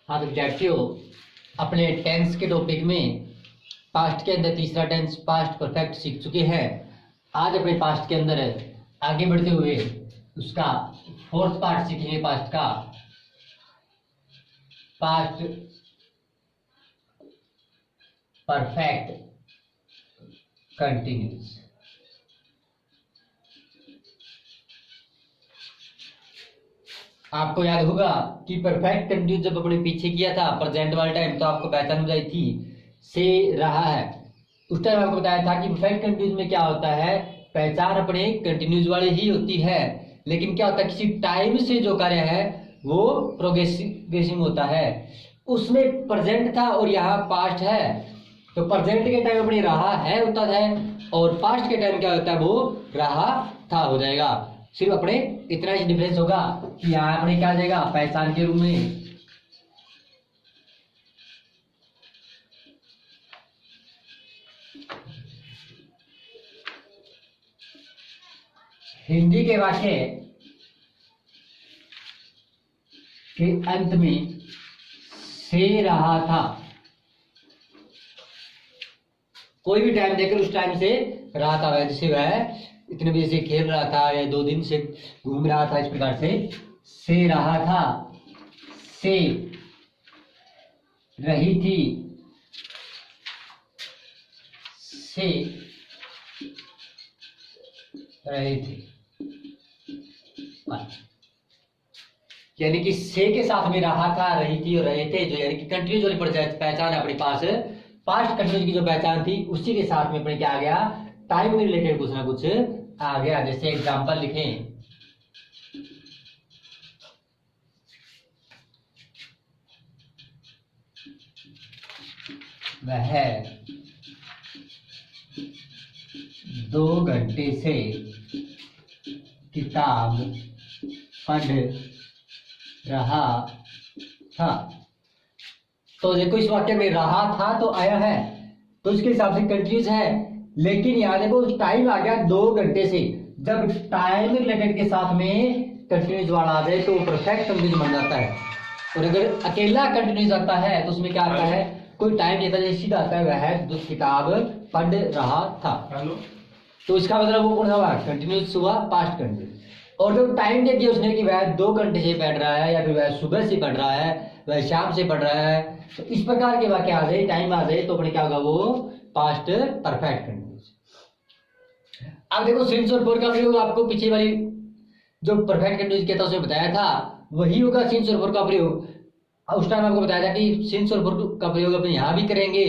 हाँ तो विद्यार्थियों, अपने टेंस के टॉपिक में पास्ट के अंदर तीसरा टेंस पास्ट परफेक्ट सीख चुके हैं। आज अपने पास्ट के अंदर आगे बढ़ते हुए उसका फोर्थ पार्ट सीखेंगे। पास्ट का पास्ट परफेक्ट कंटिन्यूस। आपको याद होगा कि परफेक्ट कंटिन्यूस जब अपने पीछे किया था प्रेजेंट वाला टाइम, तो आपको पहचान हो जाई थी से रहा है। उस टाइम आपको बताया था कि परफेक्ट कंटिन्यूस में क्या होता है, पहचान अपने कंटिन्यूस वाली ही होती है, लेकिन क्या होता है किसी टाइम से जो कार्य है वो प्रोग्रेसिव होता है। उसमें प्रेजेंट था और यहाँ पास्ट है, तो प्रेजेंट के टाइम अपनी रहा है होता है और पास्ट के टाइम क्या होता है वो रहा था हो जाएगा। सिर्फ अपने इतना ही डिफरेंस होगा कि यहाँ अपने क्या आ जाएगा पहचान के रूप में हिंदी के वाक्य के अंत में से रहा था। कोई भी टाइम देकर उस टाइम से रहा था, जैसे वह इतने बजे से खेल रहा था या 2 दिन से घूम रहा था, इस प्रकार से रहा था, से रही थी, से रहे थे। यानी कि से के साथ में रहा था, रही थी और रहे थे, जो यानी कि कंटिन्यूस वाली पहचान है अपने पास। पास्ट कंटिन्यूस की जो पहचान थी उसी के साथ में अपने क्या आ गया, टाइम रिलेटेड कुछ ना कुछ आ गया। जैसे एग्जांपल लिखें, वह 2 घंटे से किताब पढ़ रहा था। तो देखो इस वाक्य में रहा था तो आया है, तो इसके हिसाब से कंटिन्यूस है, लेकिन यहाँ देखो टाइम आ गया 2 घंटे से। जब टाइम रिलेटेड के साथ में कंटिन्यूस वाला आ जाए तो परफेक्ट कंटिन्यूस बन जाता है। और अगर अकेला कंटिन्यूस आता है तो उसमें क्या आता है, कोई टाइम नहीं आता, सीधा आता है वह जो किताब पढ़ रहा था। तो इसका मतलब वो कौन सा हुआ, कंटिन्यूस हुआ, पास्ट कंटिन्यूस। और जो टाइम दे दिया उसने कि वह 2 घंटे से पढ़ रहा है, या फिर वह सुबह से पढ़ रहा है, वह शाम से पढ़ रहा है, तो इस प्रकार के वाक्य आ जाए, टाइम आ जाए, तो अपने क्या होगा वो पास्ट परफेक्ट कंटिन्यूस। अब देखो सिंस और फॉर का प्रयोग आपको पीछे वाली जो परफेक्ट कंटिन्यूस किया था उसमें बताया था, वही होगा सिंस और फॉर का प्रयोग। उस टाइम आपको बताया था कि सिंस और फॉर का प्रयोग अपने यहाँ भी करेंगे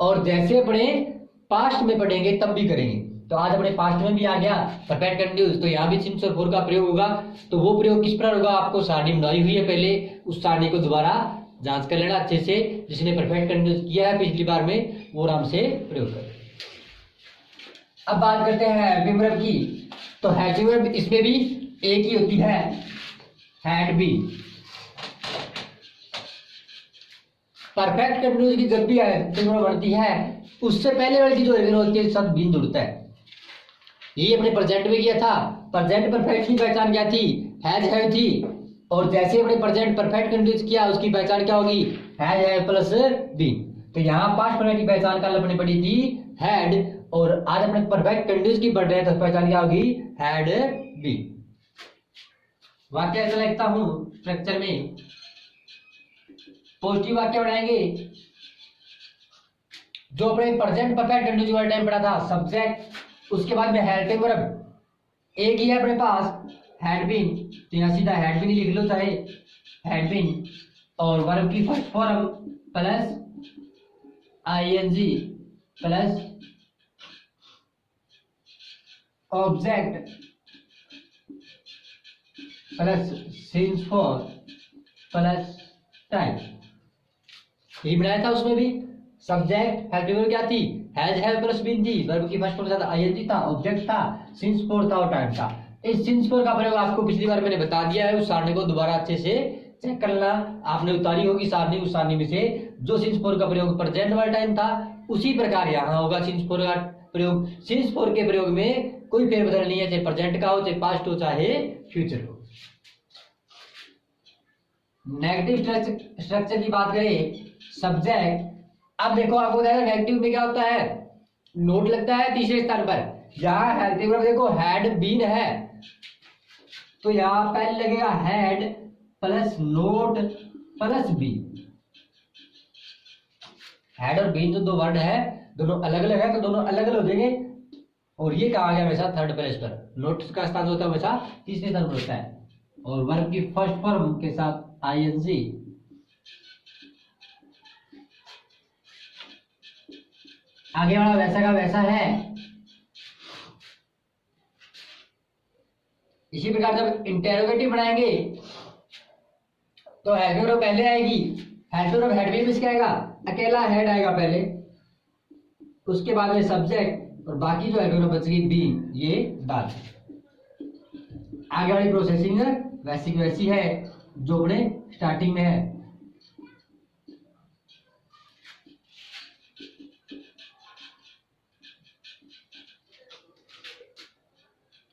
और जैसे अपने पास्ट में पढ़ेंगे तब भी करेंगे। तो आज अपने पास्ट में भी आ गया परफेक्ट कंटिन्यूस, तो यहाँ भी सिंस और फॉर का प्रयोग होगा। तो वो प्रयोग किस प्रकार होगा, आपको सारणी बनाई हुई है पहले, उस सारणी को दोबारा जांच कर लेना अच्छे से। जिसने परफेक्ट कंटिन्यूस किया है पिछली बार में वो आराम से प्रयोग करें। अब बात करते हैं हेल्पिंग वर्ब की। तो हेल्पिंग वर्ब इसमें भी एक ही होती है, हैड बी। परफेक्ट कंटिन्यूस की जब भी हेल्पिंग वर्ब बनती है उससे पहले वाली जो होती है सब बिन जुड़ता है। ये अपने प्रेजेंट में किया था, प्रेजेंट परफेक्ट की पहचान क्या थी, हैज हैव थी। और जैसे अपने प्रेजेंट परफेक्ट कंटिन्यूस किया उसकी पहचान क्या होगी, हैज हैव प्लस बी। तो यहाँ पास्ट परफेक्ट की पहचान कल अपने पढ़ी थी हैड, और आज अपने परफेक्ट कंटिन्यूस की पढ़ रहे हैं तो पहचान क्या होगी, हैड बी। वाक्य ऐसा लिखता हूं स्ट्रक्चर में, पॉजिटिव वाक्य बनाएंगे जो अपने प्रेजेंट परफेक्ट कंटिन्यूस वाला टाइम पढ़ा था, सब्जेक्ट, उसके बाद में हेल्पिंग वर्ब एक ही है अपने पास, हैड बीन, तो यहाँ सीधा हैड बीन लिख लो, चाहे हैड बीन, और वर्ब की first form plus ING plus object plus since for plus time. यही बनाया था उसमें भी। सब्जेक्ट हेल्पिंग वर्ब क्या थी, हैज हैव प्लस बीन थी, वर्ब की फर्स्ट फॉर्म के साथ आईएनजी था, ऑब्जेक्ट था, सिंस फॉर था और टाइम था। इस सिंस फॉर का प्रयोग आपको पिछली बार मैंने बता दिया है, उस सारणी को दोबारा अच्छे से चेक करना। आपने उतारी होगी सारणी, उस सारणी में से जो सिंस फॉर का प्रयोग प्रेजेंट वाला टाइम था उसी प्रकार यहाँ होगा सिंस फॉर का प्रयोग। सिंस फॉर के प्रयोग में कोई फेरबदल नहीं है, चाहे प्रेजेंट का हो, चाहे पास्ट हो, चाहे फ्यूचर हो। नेगेटिव स्ट्रक्चर की बात करें, सब्जेक्ट, अब देखो आपको बताया नेगेटिव में क्या होता है, नोट लगता है तीसरे स्थान पर। यहाँ हेल्थिंग ग्रुप देखो हैड बीन है, तो यहाँ पहले लगेगा had plus not plus be. Had और बीन जो दो वर्ड है दोनों अलग अलग है, तो दोनों अलग अलग हो जाएंगे। और ये कहा गया हमेशा थर्ड प्लेस पर, नोट का स्थान होता है हमेशा तीसरे स्थान पर होता है। और वर्ब की फर्स्ट फॉर्म के साथ आईएनजी। आगे वाला वैसा का वैसा है। इसी प्रकार जब इंटेरोगेटिव बनाएंगे तो हेड वर्ब पहले आएगी, हेड वर्ब हेड भी मिस आएगा, अकेला हेड आएगा पहले, उसके बाद में सब्जेक्ट, और बाकी जो हेड वर्ब बचेगी बीइंग, ये बाद। आगे वाली प्रोसेसिंग वैसी की वैसी है जो अपने स्टार्टिंग में है।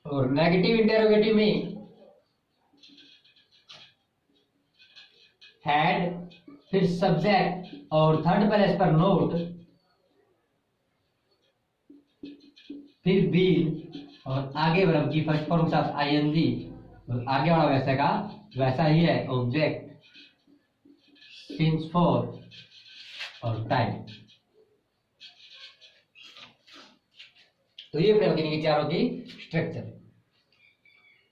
और नेगेटिव इंटेरोगेटिव में हैड, फिर सब्जेक्ट और थर्ड प्लेस पर नोट, फिर बीन, और आगे वर्ब की फर्स्ट फॉर्म के साथ आईएनजी, और आगे वाला वैसा का वैसा ही है, ऑब्जेक्ट, सिंस, फॉर और टाइम। तो ये प्रयोग की चारों की स्ट्रक्चर।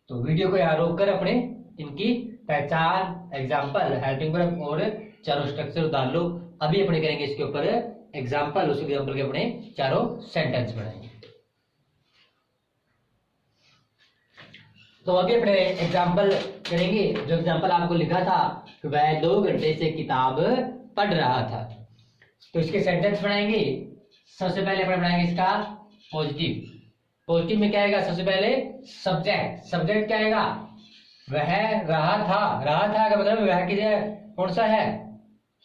तो वीडियो को यहाँ रोक कर अपने इनकी पहचान, एग्जाम्पल, हेल्पिंग वर्ब और चारों स्ट्रक्चर उतार लो। अभी अपने करेंगे इसके ऊपर एग्जाम्पल, उस एग्जाम्पल के अपने चारों सेंटेंस बनाएंगे। तो अभी अपने एग्जाम्पल करेंगे। जो एग्जाम्पल आपको लिखा था कि वह 2 घंटे से किताब पढ़ रहा था, तो इसके सेंटेंस बनाएंगे। सबसे पहले अपने बनाएंगे इसका पॉजिटिव। पॉजिटिव में क्या आएगा, सबसे पहले सब्जेक्ट। सब्जेक्ट क्या आएगा, वह रहा था। रहा था का मतलब वह की जगह कौन सा है,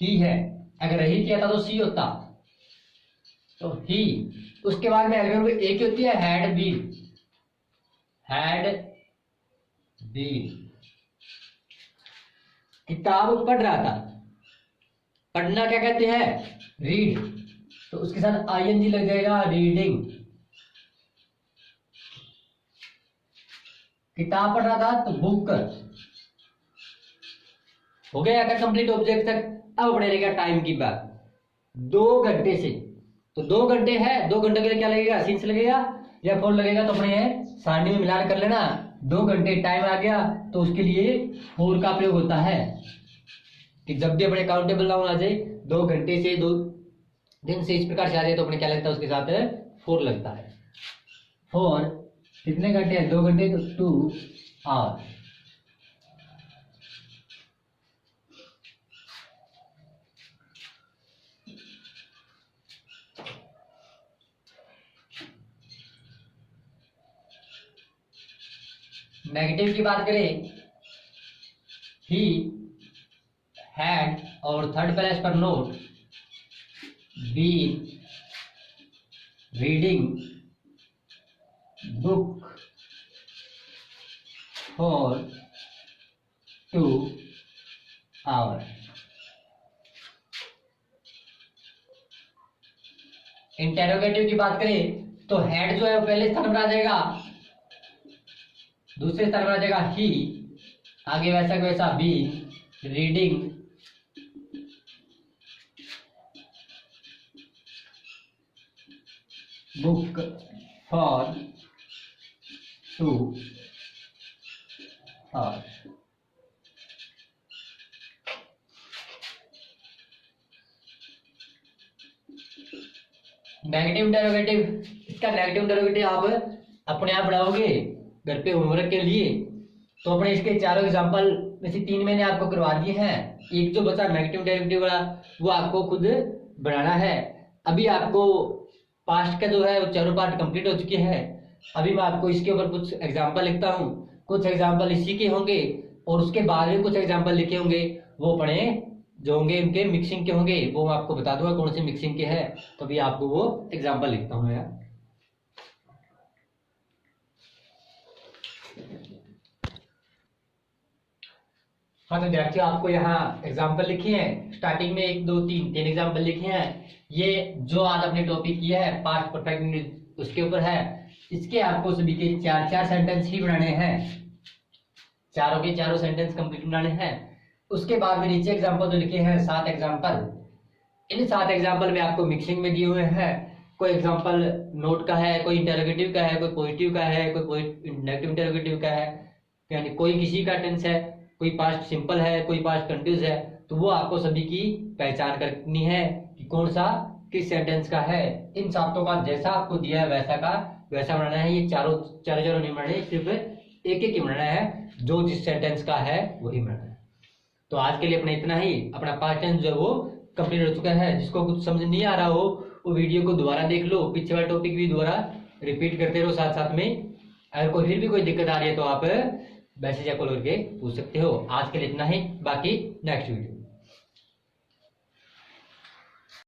ही है। अगर रही किया था तो सी होता, तो ही। उसके बाद में एल्गोरिथम एक ही होती है, हैड बीन। हैड बीन किताब पढ़ रहा था। पढ़ना क्या कहते हैं, रीड, तो उसके साथ आईएनजी लग जाएगा, रीडिंग। किताब पढ़ रहा था तो बुक। हो गया क्या कंप्लीट ऑब्जेक्ट तक। अब अपने रहेगा टाइम की बात। 2 घंटे से, तो 2 घंटे है, 2 घंटे के लिए क्या लगेगा, सिंस लगेगा या फोर लगेगा, तो अपने सारणी में मिलान कर लेना। 2 घंटे टाइम आ गया तो उसके लिए फोर का प्रयोग होता है कि जब भी अपने काउंटेबल नाउन आ जाए 2 घंटे से 2 दिन से इस प्रकार से आ जाए तो अपने क्या लगता है, उसके साथ फोर लगता है। फोर कितने घंटे हैं, 2 घंटे, तो 2 आवर। नेगेटिव की बात करें, ही, हैड और थर्ड प्लेस पर not, been, reading, book, for, 2 hour. Interrogative की बात करें तो हेड जो है वो पहले स्थान पर आ जाएगा, दूसरे स्थान पर आ जाएगा ही, आगे वैसा का वैसा be, reading, book, for, 2 hour. Negative interrogative, इसका नेगेटिव इंटरोगेटिव आप अपने आप बढ़ाओगे घर पे होमवर्क के लिए। तो अपने इसके चारों एग्जांपल में से 3 मैंने आपको करवा दिए हैं, एक जो बचा नेगेटिव इंटरोगेटिव वाला वो आपको खुद बनाना है। अभी आपको पास्ट का जो है वो चारों पार्ट कंप्लीट हो चुके हैं। अभी मैं आपको इसके ऊपर कुछ एग्जांपल लिखता हूँ, कुछ एग्जांपल इसी के होंगे और उसके बाद में कुछ एग्जांपल लिखे होंगे, वो पढ़े जो होंगे उनके मिक्सिंग के होंगे, वो मैं आपको बता दूंगा कौन से मिक्सिंग के हैं। तो अभी आपको वो एग्जांपल लिखता हूँ यार। हाँ तो विद्यार्थियों, आपको यहाँ एग्जाम्पल लिखे हैं, स्टार्टिंग में 1 2 3 3 एग्जाम्पल लिखे हैं। ये जो आज अपने टॉपिक किया है पास्ट परफेक्ट इंग्लिश उसके ऊपर है। इसके आपको सभी के 4 सेंटेंस ही बनाने हैं, चारों के चारों सेंटेंस कंप्लीट बनाने हैं। उसके बाद में नीचे एग्जाम्पल जो लिखे हैं 7 एग्जाम्पल, इन 7 एग्जाम्पल में आपको मिक्सिंग में दिए हुए हैं। कोई एग्जाम्पल नोट का है, कोई इंटरोगेटिव का है, कोई पॉजिटिव का है, कोई नेगेटिव इंटरोगेटिव का है, यानी कोई किसी का टेंस है, कोई पास्ट सिंपल है, कोई पास्ट कंटिन्यूस है। तो वो आपको सभी की पहचान करनी है कि कौन सा किस सेंटेंस का है। इन सातों का जैसा आपको दिया है वैसा का वैसा बनाना है। ये चारों चारों नहीं बनाने, सिर्फ एक एक ही बनाना है, जो जिस सेंटेंस का है वही बनाना है। तो आज के लिए अपना इतना ही। अपना पास्ट टेंस जो है वो कंप्लीट हो चुका है। जिसको कुछ समझ नहीं आ रहा हो वो वीडियो को दोबारा देख लो, पीछे वाला टॉपिक भी दोबारा रिपीट करते रहो साथ साथ में। अगर कोई फिर भी कोई दिक्कत आ रही है तो आप मैसेज या कॉल करके पूछ सकते हो। आज के लिए इतना ही, बाकी नेक्स्ट वीडियो।